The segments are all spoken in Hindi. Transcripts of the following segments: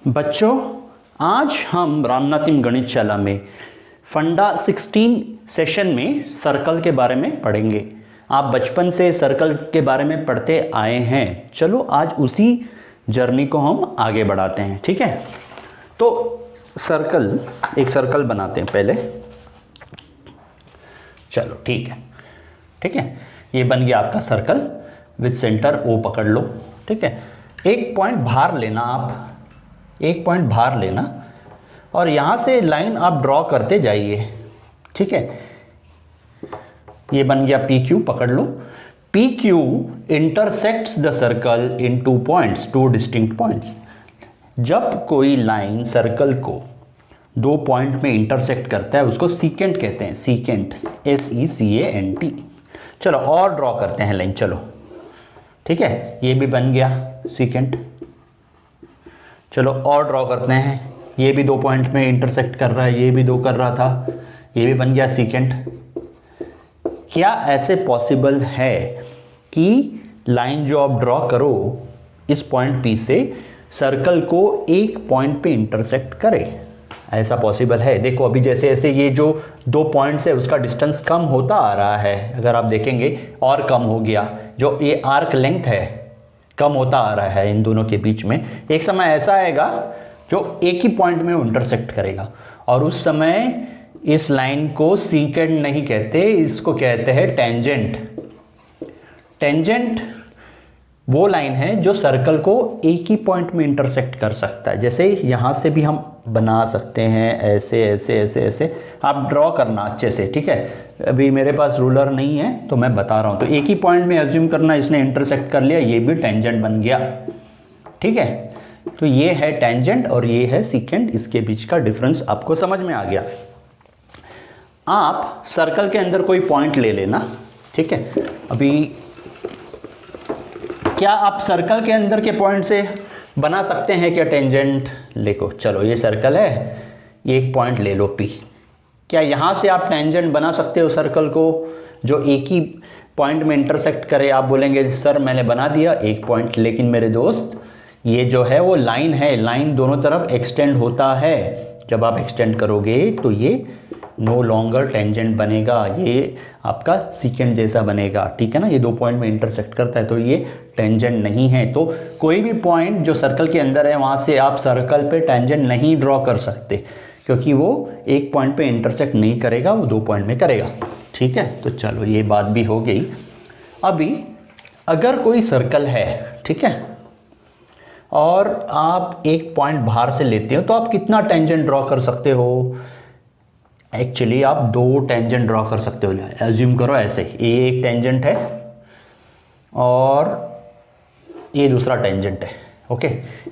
बच्चों, आज हम रामनाथिम गणित शाला में फंडा 16 सेशन में सर्कल के बारे में पढ़ेंगे। आप बचपन से सर्कल के बारे में पढ़ते आए हैं। चलो आज उसी जर्नी को हम आगे बढ़ाते हैं, ठीक है। तो एक सर्कल बनाते हैं पहले। चलो ठीक है, ये बन गया आपका सर्कल विद सेंटर ओ पकड़ लो, ठीक है। एक पॉइंट बाहर लेना और यहाँ से लाइन आप ड्रॉ करते जाइए, ठीक है। ये बन गया पी क्यू, पकड़ लो। P Q intersects the circle in two distinct points. जब कोई लाइन सर्कल को दो पॉइंट में इंटरसेक्ट करता है उसको सीकेंट कहते हैं, सीकेंट, SECANT। चलो और ड्रॉ करते हैं लाइन, चलो ठीक है। ये भी बन गया सीकेंट। चलो और ड्रॉ करते हैं, ये भी दो पॉइंट में इंटरसेक्ट कर रहा है, ये भी दो कर रहा था, ये भी बन गया सीकेंट। क्या ऐसे पॉसिबल है कि लाइन जो आप ड्रॉ करो इस पॉइंट P से सर्कल को एक पॉइंट पे इंटरसेक्ट करे? ऐसा पॉसिबल है। देखो अभी जैसे जैसे ये जो दो पॉइंट्स है उसका डिस्टेंस कम होता आ रहा है, अगर आप देखेंगे और कम हो गया। जो ये आर्क लेंथ है कम होता आ रहा है इन दोनों के बीच में। एक समय ऐसा आएगा जो एक ही पॉइंट में इंटरसेक्ट करेगा और उस समय इस लाइन को सीकेंट नहीं कहते, इसको कहते हैं टेंजेंट। टेंजेंट वो लाइन है जो सर्कल को एक ही पॉइंट में इंटरसेक्ट कर सकता है। जैसे यहाँ से भी हम बना सकते हैं, ऐसे ऐसे ऐसे ऐसे आप ड्रॉ करना अच्छे से, ठीक है। अभी मेरे पास रूलर नहीं है तो मैं बता रहा हूँ। तो एक ही पॉइंट में एज्यूम करना, इसने इंटरसेक्ट कर लिया, ये भी टेंजेंट बन गया, ठीक है। तो ये है टेंजेंट और ये है सीकेंट, इसके बीच का डिफरेंस आपको समझ में आ गया। आप सर्कल के अंदर कोई पॉइंट ले लेना, ठीक है। अभी क्या आप सर्कल के अंदर के पॉइंट से बना सकते हैं क्या टेंजेंट? देखो चलो ये सर्कल है, ये एक पॉइंट ले लो P। क्या यहाँ से आप टेंजेंट बना सकते हो सर्कल को जो एक ही पॉइंट में इंटरसेक्ट करे? आप बोलेंगे सर मैंने बना दिया एक पॉइंट, लेकिन मेरे दोस्त ये जो है वो लाइन है, लाइन दोनों तरफ एक्सटेंड होता है। जब आप एक्सटेंड करोगे तो ये नो लॉन्गर टेंजेंट बनेगा, ये आपका सीकेंट जैसा बनेगा, ठीक है ना। ये दो पॉइंट में इंटरसेक्ट करता है तो ये टेंजेंट नहीं है। तो कोई भी पॉइंट जो सर्कल के अंदर है वहाँ से आप सर्कल पे टेंजेंट नहीं ड्रॉ कर सकते, क्योंकि वो एक पॉइंट पे इंटरसेक्ट नहीं करेगा, वो दो पॉइंट में करेगा, ठीक है। तो चलो ये बात भी हो गई। अभी अगर कोई सर्कल है, ठीक है, और आप एक पॉइंट बाहर से लेते हो तो आप कितना टेंजेंट ड्रॉ कर सकते हो? एक्चुअली आप दो टेंजेंट ड्रॉ कर सकते हो। एज्यूम करो ऐसे, ये एक टेंजेंट है और ये दूसरा टेंजेंट है, ओके।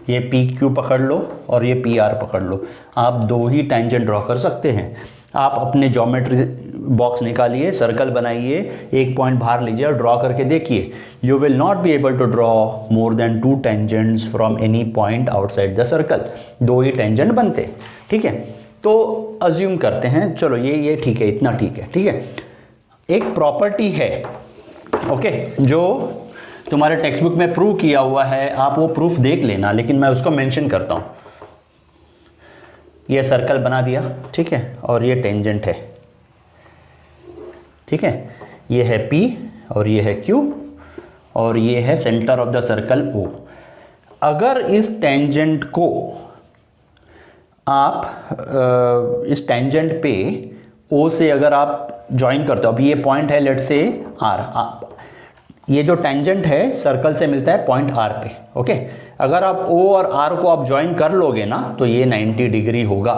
ये PQ पकड़ लो और ये PR पकड़ लो। आप दो ही टेंजेंट ड्रॉ कर सकते हैं। आप अपने ज्योमेट्री बॉक्स निकालिए, सर्कल बनाइए, एक पॉइंट बाहर लीजिए और ड्रॉ करके देखिए। You will not be able to draw more than 2 tangents from any point outside the circle. दो ही टेंजेंट बनते, ठीक है। तो अज्यूम करते हैं, चलो ये ठीक है, इतना ठीक है, ठीक है। एक प्रॉपर्टी है, ओके, जो तुम्हारे टेक्स्ट बुक में प्रूव किया हुआ है, आप वो प्रूफ देख लेना, लेकिन मैं उसको मेंशन करता हूँ। ये सर्कल बना दिया, ठीक है, और ये टेंजेंट है, ठीक है। ये है P और ये है Q और ये है centre of the circle O। अगर इस टेंजेंट को आप इस टेंजेंट पे O से अगर आप ज्वाइन करते हो, अभी ये पॉइंट है लेट से R, ये जो टेंजेंट है सर्कल से मिलता है पॉइंट R पे, ओके। अगर आप O और R को आप ज्वाइन कर लोगे ना तो ये 90 डिग्री होगा,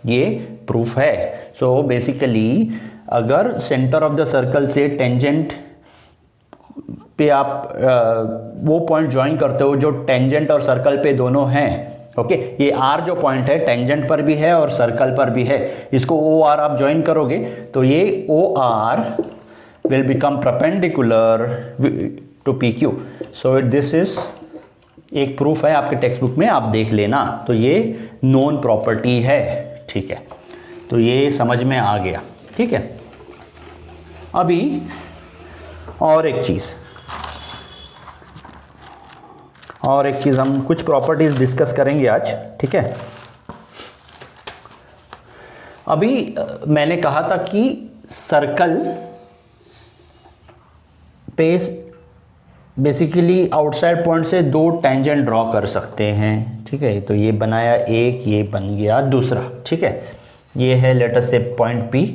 ये प्रूफ है। सो बेसिकली अगर सेंटर ऑफ द सर्कल से टेंजेंट पे आप वो पॉइंट ज्वाइन करते हो जो टेंजेंट और सर्कल पे दोनों हैं, ओके। ये R जो पॉइंट है टेंजेंट पर भी है और सर्कल पर भी है, इसको OR आप ज्वाइन करोगे तो ये OR will become perpendicular to PQ। So this is एक प्रूफ है, आपके टेक्स्ट बुक में आप देख लेना। तो ये नोन प्रॉपर्टी है, ठीक है। तो ये समझ में आ गया, ठीक है। अभी और एक चीज़, और एक चीज़ हम कुछ प्रॉपर्टीज़ डिस्कस करेंगे आज, ठीक है। अभी मैंने कहा था कि सर्कल पे बेसिकली आउटसाइड पॉइंट से दो टेंजेंट ड्रॉ कर सकते हैं, ठीक है। तो ये बनाया एक, ये बन गया दूसरा, ठीक है। ये है लेट अस से पॉइंट P,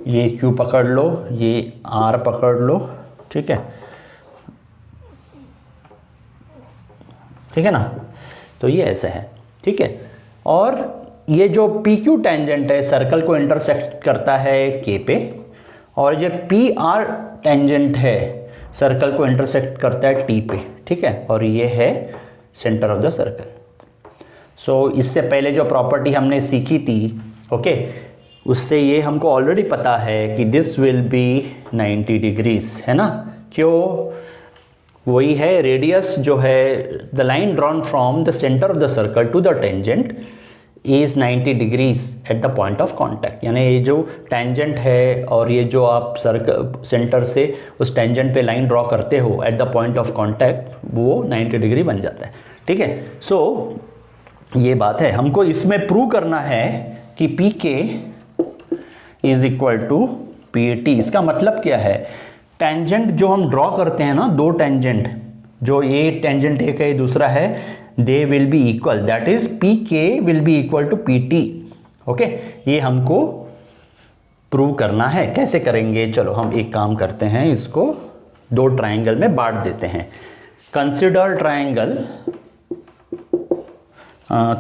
ये Q पकड़ लो, ये R पकड़ लो, ठीक है, ठीक है ना। तो ये ऐसा है, ठीक है। और ये जो PQ टेंजेंट है सर्कल को इंटरसेक्ट करता है K पे, और ये PR टेंजेंट है सर्कल को इंटरसेक्ट करता है T पे, ठीक है। और ये है सेंटर ऑफ द सर्कल। सो इससे पहले जो प्रॉपर्टी हमने सीखी थी, ओके, उससे ये हमको ऑलरेडी पता है कि दिस विल बी 90 डिग्रीज, है ना। क्यों? वही है रेडियस जो है, the line drawn from the centre of the circle to the tangent is 90 degrees at the point of contact. यानी ये जो टेंजेंट है और ये जो आप सर्कल सेंटर से उस टेंजेंट पे लाइन ड्रॉ करते हो eight the point of contact, वो 90 डिग्री बन जाता है, ठीक है। सो ये बात है, हमको इसमें प्रूव करना है कि PK is equal to PT। इसका मतलब क्या है, टेंजेंट जो हम ड्रॉ करते हैं ना, दो टेंजेंट, जो ये टेंजेंट एक है दूसरा है, they will be equal, that is PK will be equal to PT, okay. ये हमको प्रूव करना है। कैसे करेंगे? चलो हम एक काम करते हैं, इसको दो ट्राइंगल में बांट देते हैं। कंसिडर ट्राइंगल,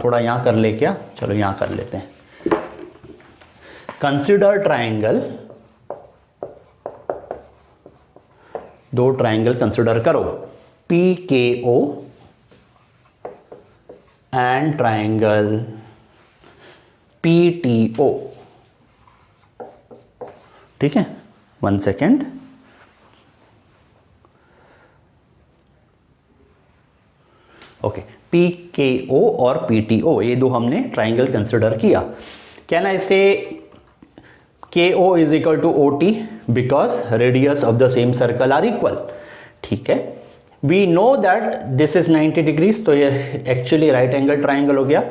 थोड़ा यहाँ कर ले क्या, चलो यहाँ कर लेते हैं। कंसिडर ट्राइंगल, दो ट्राइंगल कंसिडर करो, PKO एंड ट्राइंगल PTO, ठीक है। 1 सेकेंड, ओके। PKO और PTO ये दो हमने ट्राइंगल कंसिडर किया। क्या ना, इसे KO is equal to OT because radius of the same circle are equal, ठीक है। We know that this is 90 degrees, तो ये एक्चुअली राइट एंगल ट्राइंगल हो गया।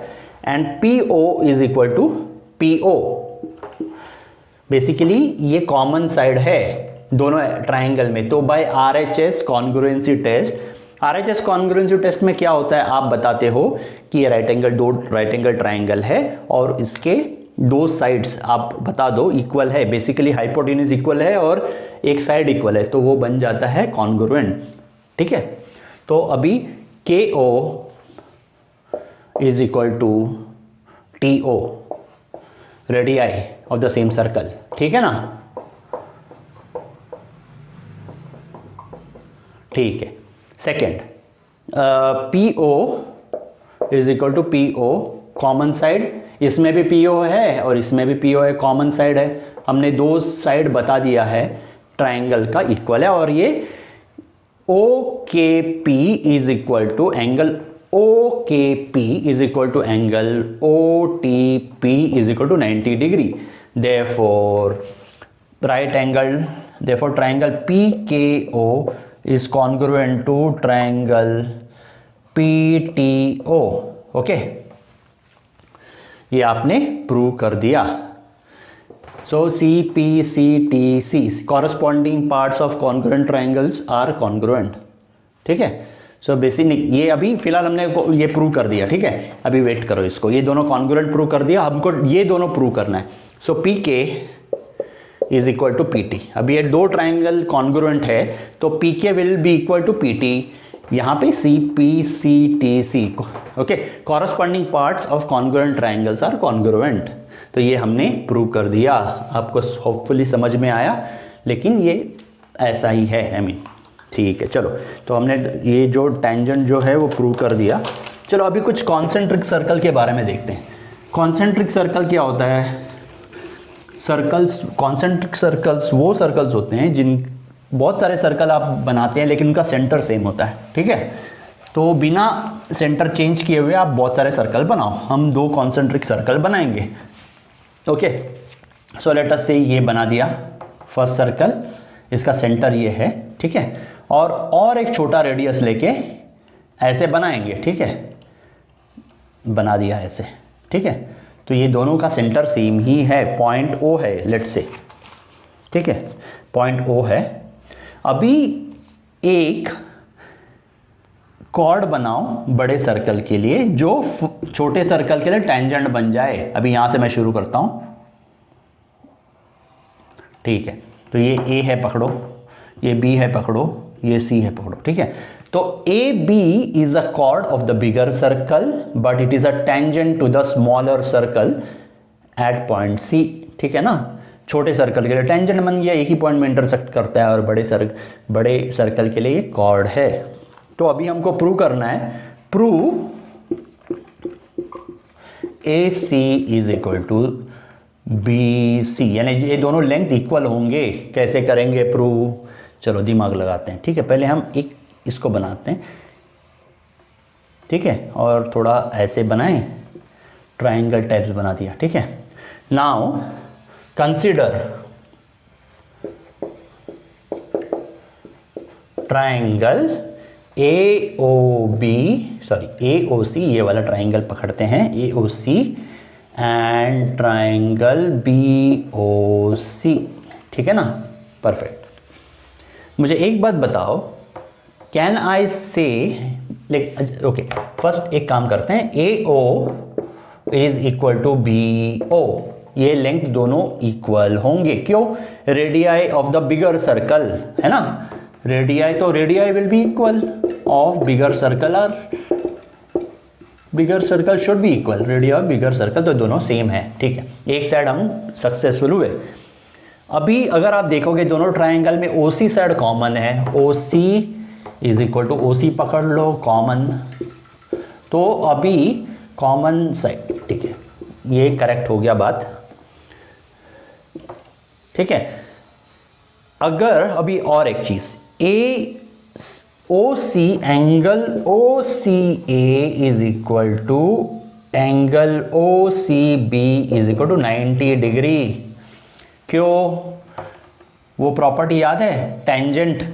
And PO is equal to PO, basically ये कॉमन साइड है दोनों ट्राइंगल में। तो by RHS congruency test, RHS congruency test में क्या होता है, आप बताते हो कि ये दो राइट एंगल ट्राइंगल है और इसके दो साइड्स आप बता दो इक्वल है, बेसिकली हाइपोटेन्यूज इक्वल है और एक साइड इक्वल है, तो वो बन जाता है कॉन्ग्रुएंट, ठीक है। तो अभी KO is equal to TO, radii of the same circle, ठीक है ना, ठीक है। Second, PO is equal to PO, common side, इसमें भी PO है और इसमें भी PO है, कॉमन साइड है। हमने दो साइड बता दिया है ट्राइंगल का इक्वल है। और ये OKP is equal to angle OKP is equal to angle OTP is equal to 90 degree. Therefore triangle PKO is congruent to triangle PTO, okay. ये आपने प्रूव कर दिया। सो CPCTC corresponding parts of congruent triangles are congruent, ठीक है। सो बेसिक ये अभी फिलहाल हमने ये प्रूव कर दिया, ठीक है। अभी वेट करो इसको, ये दोनों कॉन्ग्रुएंट प्रूव कर दिया, हमको ये दोनों प्रूव करना है। So PK is equal to PT। अब ये दो ट्राइंगल कॉन्ग्रुएंट है तो PK will be equal to PT, यहाँ पे CPCTC, okay. Corresponding parts of congruent triangles are congruent. तो ये हमने प्रूव कर दिया, आपको होपफुली समझ में आया, लेकिन ये ऐसा ही है, ठीक है। चलो, तो हमने ये जो टेंजेंट जो है वो प्रूव कर दिया। चलो अभी कुछ कॉन्सेंट्रिक सर्कल के बारे में देखते हैं। कॉन्सेंट्रिक सर्कल क्या होता है? कॉन्सेंट्रिक सर्कल्स वो सर्कल्स होते हैं जिन बहुत सारे सर्कल आप बनाते हैं लेकिन उनका सेंटर सेम होता है, ठीक है। तो बिना सेंटर चेंज किए हुए आप बहुत सारे सर्कल बनाओ। हम दो कॉन्सेंट्रिक सर्कल बनाएंगे, ओके। सो लेट अस से ये बना दिया फर्स्ट सर्कल, इसका सेंटर ये है, ठीक है। और एक छोटा रेडियस लेके ऐसे बनाएंगे, ठीक है, बना दिया ऐसे, ठीक है। तो ये दोनों का सेंटर सेम ही है, पॉइंट ओ है लेट्स से, ठीक है, पॉइंट ओ है। अभी एक कॉर्ड बनाओ बड़े सर्कल के लिए जो छोटे सर्कल के लिए टेंजेंट बन जाए। अभी यहां से मैं शुरू करता हूं, ठीक है। तो ये ए है पकड़ो, ये बी है पकड़ो, ये सी है पकड़ो, ठीक है। तो A B is a chord of the bigger circle but it is a tangent to the smaller circle at point C, ठीक है ना। छोटे सर्कल के लिए टेंजेंट बन गया, एक ही पॉइंट में इंटरसेक्ट करता है, और बड़े सर्कल के लिए ये कॉर्ड है। तो अभी हमको प्रूव करना है, prove A C is equal to B C, यानी ये दोनों लेंथ इक्वल होंगे। कैसे करेंगे प्रूव, चलो दिमाग लगाते हैं, ठीक है। पहले हम एक इसको बनाते हैं, ठीक है, और थोड़ा ऐसे बनाएं, ट्रायंगल टाइप्स बना दिया, ठीक है। Now consider triangle A O B, sorry A O C, ये वाला ट्रायंगल पकड़ते हैं, A O C and triangle B O C, ठीक है ना, परफेक्ट। मुझे एक बात बताओ, कैन आई से, ओके, फर्स्ट एक काम करते हैं, A O is equal to B O, ये लेंथ दोनों इक्वल होंगे। क्यों, radii of the bigger circle है ना, रेडियाई, तो radii will be equal of bigger circle, और bigger circle should be equal radii of bigger circle, तो दोनों सेम है, ठीक है। एक साइड हम सक्सेसफुल हुए। अभी अगर आप देखोगे दोनों ट्रायंगल में ओ सी साइड कॉमन है, ओ सी इज इक्वल टू ओ सी पकड़ लो कॉमन, तो अभी कॉमन साइड, ठीक है, ये करेक्ट हो गया बात, ठीक है। अगर अभी और एक चीज, A O C angle O C A is equal to angle O C B is equal to 90 degree. क्यों, वो प्रॉपर्टी याद है, टेंजेंट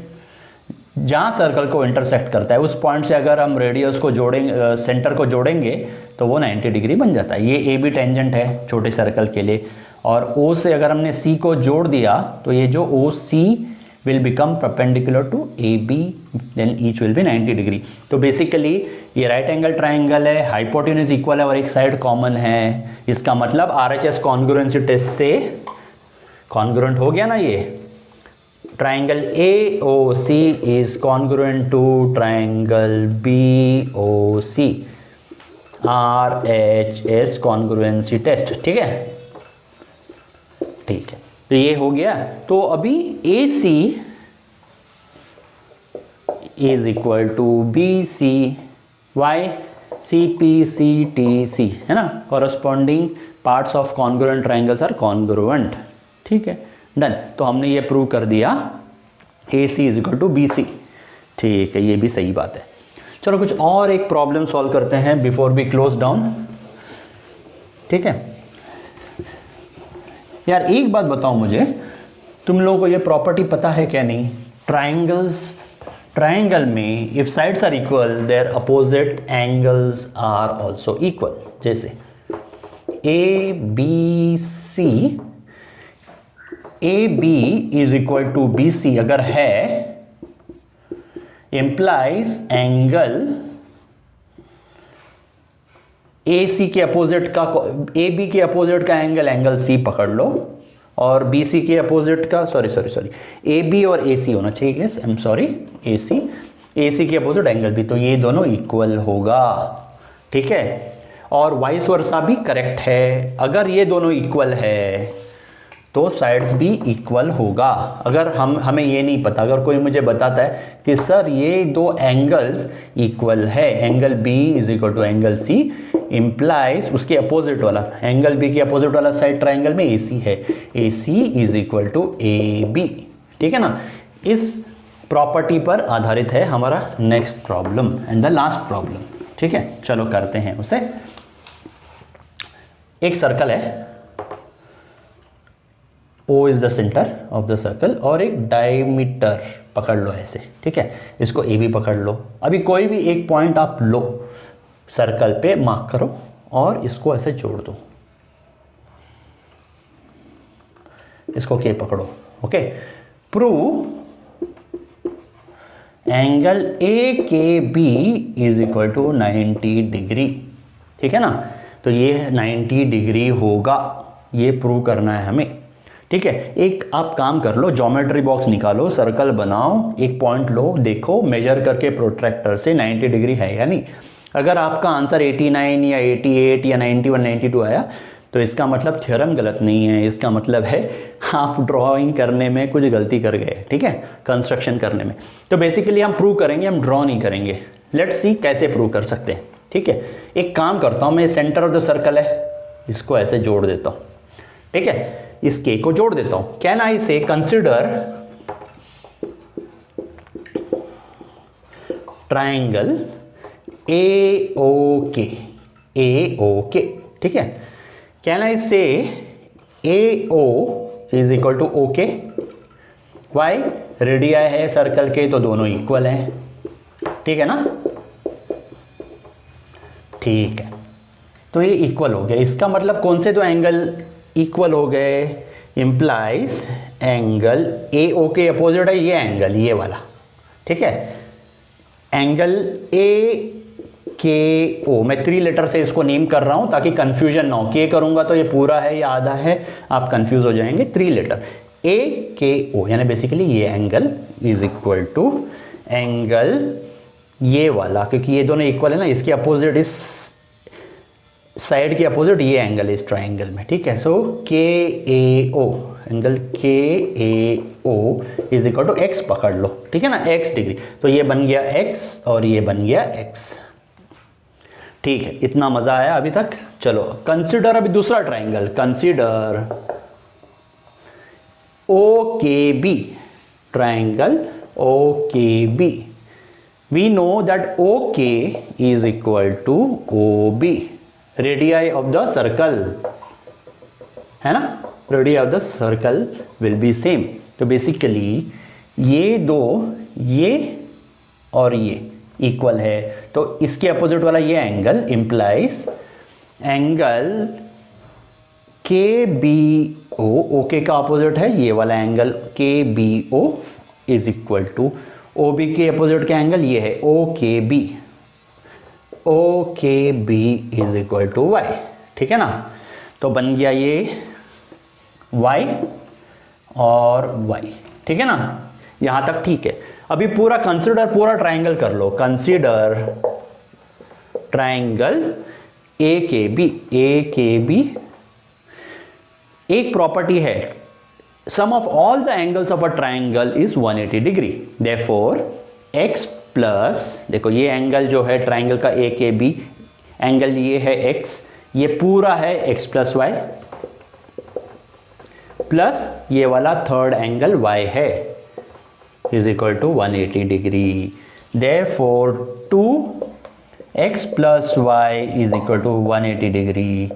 जहाँ सर्कल को इंटरसेक्ट करता है उस पॉइंट से अगर हम रेडियस को जोड़ेंगे, सेंटर को जोड़ेंगे, तो वो 90 डिग्री बन जाता है। ये ए बी टेंजेंट है छोटे सर्कल के लिए, और ओ से अगर हमने सी को जोड़ दिया तो ये जो O C will become perpendicular to A B, then each will be 90 degree. तो बेसिकली ये राइट एंगल ट्राइंगल है, हाइपोटेन्यूज इक्वल है और एक साइड कॉमन है। इसका मतलब आरएचएस कॉन्ग्रुएंसी टेस्ट से कॉन्ग्रुएंट हो गया ना ये। Triangle A O C is congruent to triangle B O C, RHS congruency test, ठीक है, ठीक है। तो ये हो गया। तो अभी A C is equal to B C, why, C P C T C, है ना, corresponding parts of congruent triangles are congruent, ठीक है, डन। तो हमने ये प्रूव कर दिया A C is equal to B C, ठीक है, ये भी सही बात है। चलो कुछ और एक प्रॉब्लम सॉल्व करते हैं बिफोर वी क्लोज डाउन, ठीक है। यार एक बात बताओ मुझे, तुम लोगों को ये प्रॉपर्टी पता है क्या नहीं, ट्राइंगल में if sides are equal their opposite angles are also equal. जैसे A B C, A B is equal to B C अगर है, इंप्लाइज एंगल ए सी के अपोजिट का, ए बी के अपोजिट का एंगल सी पकड़ लो, और बी सी के अपोजिट का, सॉरी ए बी और ए सी होना चाहिए, I am sorry, A C के अपोजिट एंगल बी, तो ये दोनों इक्वल होगा, ठीक है। और वाइस वर्सा भी करेक्ट है, अगर ये दोनों इक्वल है तो साइड्स भी इक्वल होगा। अगर हमें ये नहीं पता, अगर कोई मुझे बताता है कि सर ये दो एंगल्स इक्वल है, angle B is equal to angle C, implies उसके अपोजिट वाला एंगल बी के अपोजिट वाला साइड ट्राइंगल में ए सी है, A C is equal to A B, ठीक है ना। इस प्रॉपर्टी पर आधारित है हमारा next problem and the last problem, ठीक है। चलो करते हैं उसे। एक सर्कल है, O is the center of the circle, और एक डायमीटर पकड़ लो ऐसे, ठीक है। इसको ए भी पकड़ लो। अभी कोई भी एक पॉइंट आप लो, सर्कल पे मार्क करो और इसको ऐसे जोड़ दो, इसको के पकड़ो, okay. Prove angle A K B is equal to 90 degree, ठीक है ना। तो ये 90 डिग्री होगा, ये प्रूव करना है हमें, ठीक है। एक आप काम कर लो, ज्योमेट्री बॉक्स निकालो, सर्कल बनाओ, एक पॉइंट लो, देखो मेजर करके प्रोट्रैक्टर से 90 डिग्री है या नहीं। अगर आपका आंसर 89 या 88 या 91 92 आया तो इसका मतलब थ्योरम गलत नहीं है, इसका मतलब है आप ड्राइंग करने में कुछ गलती कर गए, ठीक है, कंस्ट्रक्शन करने में। तो बेसिकली हम प्रूव करेंगे, हम ड्रॉ नहीं करेंगे। लेट्स सी कैसे प्रूव कर सकते हैं, ठीक है। एक काम करता हूँ मैं, सेंटर ऑफ द सर्कल है, इसको ऐसे जोड़ देता हूँ, ठीक है, इस के को जोड़ देता हूँ। कैन आई से कंसिडर ट्राइंगल ए ओ के, ठीक है। Can I say A O is equal to O K, why radii है सर्कल के तो दोनों इक्वल हैं, ठीक है ना, ठीक है। तो ये इक्वल हो गया, इसका मतलब कौन से दो एंगल इक्वल हो गए, इंप्लाइज एंगल ए ओ के अपोजिट है ये एंगल, ये वाला, ठीक है। एंगल ए के ओ, मैं 3 लेटर से इसको नेम कर रहा हूं ताकि कंफ्यूजन ना हो, के करूंगा तो ये पूरा है या आधा है, आप कंफ्यूज हो जाएंगे। 3 लेटर ए के ओ, यानी बेसिकली ये angle is equal to angle ये वाला, क्योंकि ये दोनों इक्वल है ना, इसके अपोजिट, इस साइड के अपोजिट ये एंगल इस ट्राइंगल में, ठीक है। सो के A O, angle K A O is equal to X पकड़ लो, ठीक है ना, एक्स डिग्री। तो ये बन गया एक्स और ये बन गया एक्स, ठीक है। इतना मजा आया अभी तक। चलो कंसीडर अभी दूसरा triangle, consider O K B, triangle O K B. We know that O K is equal to O B, radii of the circle, है ना, radii of the circle will be same. तो बेसिकली ये दो, ये और ये इक्वल है, तो इसके अपोजिट वाला ये angle implies angle K B O, O K का अपोजिट है ये वाला angle K B O is equal to O B के अपोजिट का एंगल ये है O K B, O K B is equal to y, ठीक है ना। तो बन गया ये वाई और वाई, ठीक है ना, यहां तक ठीक है। अभी पूरा कंसीडर, पूरा ट्राइंगल कर लो, consider triangle A K B, A K B. एक प्रॉपर्टी है, sum of all the angles of a triangle is 180 degree, therefore x plus, देखो ये एंगल जो है ट्राइंगल का ए के बी, एंगल ये है x, ये पूरा है x प्लस वाई, प्लस ये वाला थर्ड एंगल y है is equal to 180 degree. Therefore 2x plus Y is equal to 180 degree,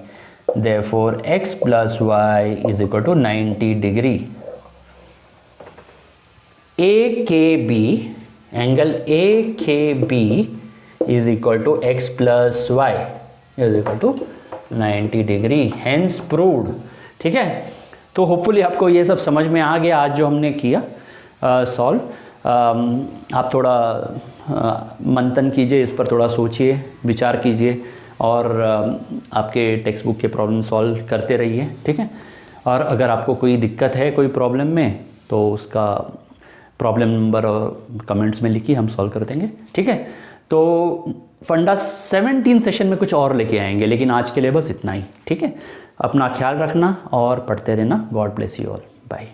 therefore x plus Y is equal to 90 degree. A K B, angle A K B is equal to x plus Y is equal to 90 degree, hence proved, ठीक है। तो होपफुली आपको ये सब समझ में आ गया आज जो हमने किया सॉल्व। आप थोड़ा मंथन कीजिए, इस पर थोड़ा सोचिए, विचार कीजिए और आपके टेक्स्ट बुक के प्रॉब्लम सॉल्व करते रहिए, ठीक है। और अगर आपको कोई दिक्कत है कोई प्रॉब्लम में तो उसका प्रॉब्लम नंबर कमेंट्स में लिखिए, हम सॉल्व कर देंगे, ठीक है। तो फंडा 17 सेशन में कुछ और लेके आएंगे, लेकिन आज के लिए बस इतना ही, ठीक है। अपना ख्याल रखना और पढ़ते रहना। God bless you all, bye.